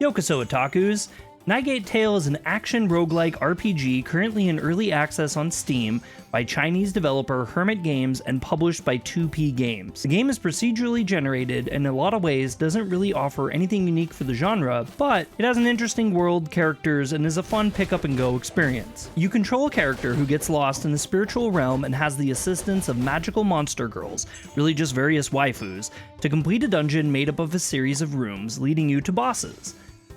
Yokoso Otakus! Nigate Tale is an action roguelike RPG currently in early access on Steam by Chinese developer Hermit Games and published by 2P Games. The game is procedurally generated and in a lot of ways doesn't really offer anything unique for the genre, but it has an interesting world, characters, and is a fun pick up and go experience. You control a character who gets lost in the spiritual realm and has the assistance of magical monster girls, really just various waifus, to complete a dungeon made up of a series of rooms leading you to bosses.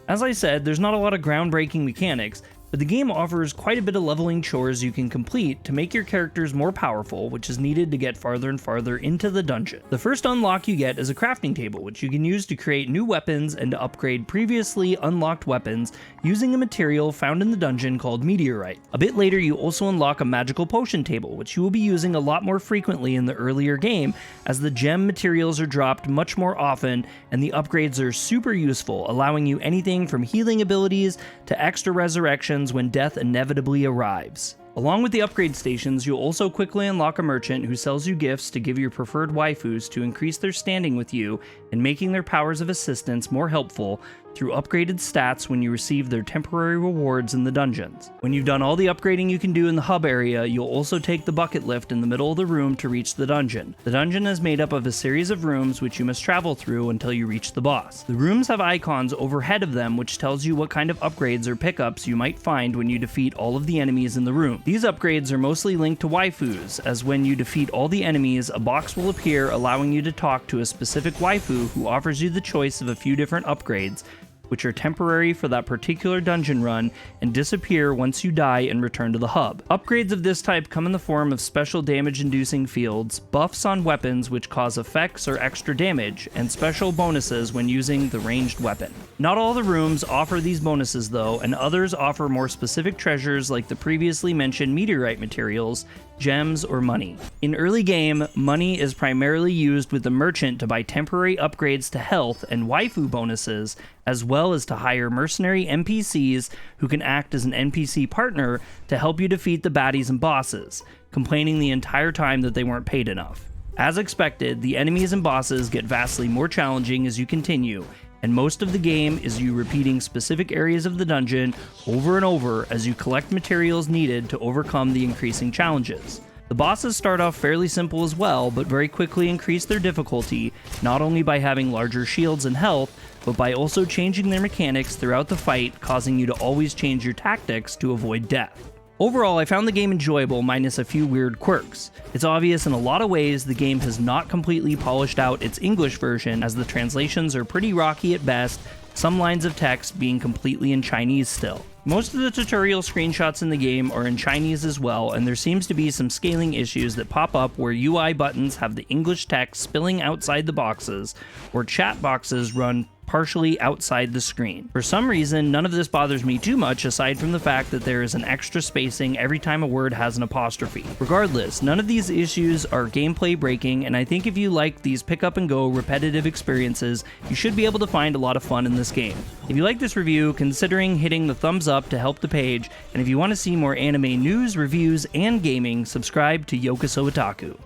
As I said, there's not a lot of groundbreaking mechanics, but the game offers quite a bit of leveling chores you can complete to make your characters more powerful, which is needed to get farther and farther into the dungeon. The first unlock you get is a crafting table, which you can use to create new weapons and to upgrade previously unlocked weapons using a material found in the dungeon called meteorite. A bit later, you also unlock a magical potion table, which you will be using a lot more frequently in the earlier game, as the gem materials are dropped much more often and the upgrades are super useful, allowing you anything from healing abilities to extra resurrections when death inevitably arrives. Along with the upgrade stations, you'll also quickly unlock a merchant who sells you gifts to give your preferred waifus to increase their standing with you and making their powers of assistance more helpful through upgraded stats when you receive their temporary rewards in the dungeons. When you've done all the upgrading you can do in the hub area, you'll also take the bucket lift in the middle of the room to reach the dungeon. The dungeon is made up of a series of rooms which you must travel through until you reach the boss. The rooms have icons overhead of them which tells you what kind of upgrades or pickups you might find when you defeat all of the enemies in the room. These upgrades are mostly linked to waifus, as when you defeat all the enemies, a box will appear allowing you to talk to a specific waifu who offers you the choice of a few different upgrades, which are temporary for that particular dungeon run and disappear once you die and return to the hub. Upgrades of this type come in the form of special damage-inducing fields, buffs on weapons which cause effects or extra damage, and special bonuses when using the ranged weapon. Not all the rooms offer these bonuses though, and others offer more specific treasures like the previously mentioned meteorite materials, gems, or money. In early game, money is primarily used with the merchant to buy temporary upgrades to health and waifu bonuses, as well as to hire mercenary NPCs who can act as an NPC partner to help you defeat the baddies and bosses, complaining the entire time that they weren't paid enough. As expected, the enemies and bosses get vastly more challenging as you continue, and most of the game is you repeating specific areas of the dungeon over and over as you collect materials needed to overcome the increasing challenges. The bosses start off fairly simple as well, but very quickly increase their difficulty, not only by having larger shields and health, but by also changing their mechanics throughout the fight, causing you to always change your tactics to avoid death. Overall, I found the game enjoyable minus a few weird quirks. It's obvious in a lot of ways the game has not completely polished out its English version, as the translations are pretty rocky at best, some lines of text being completely in Chinese still. Most of the tutorial screenshots in the game are in Chinese as well, and there seems to be some scaling issues that pop up where UI buttons have the English text spilling outside the boxes, or chat boxes run partially outside the screen. For some reason, none of this bothers me too much aside from the fact that there is an extra spacing every time a word has an apostrophe. Regardless, none of these issues are gameplay breaking, and I think if you like these pick up and go repetitive experiences, you should be able to find a lot of fun in this game. If you like this review, considering hitting the thumbs up to help the page, and if you want to see more anime news, reviews, and gaming, subscribe to Yokoso Otaku.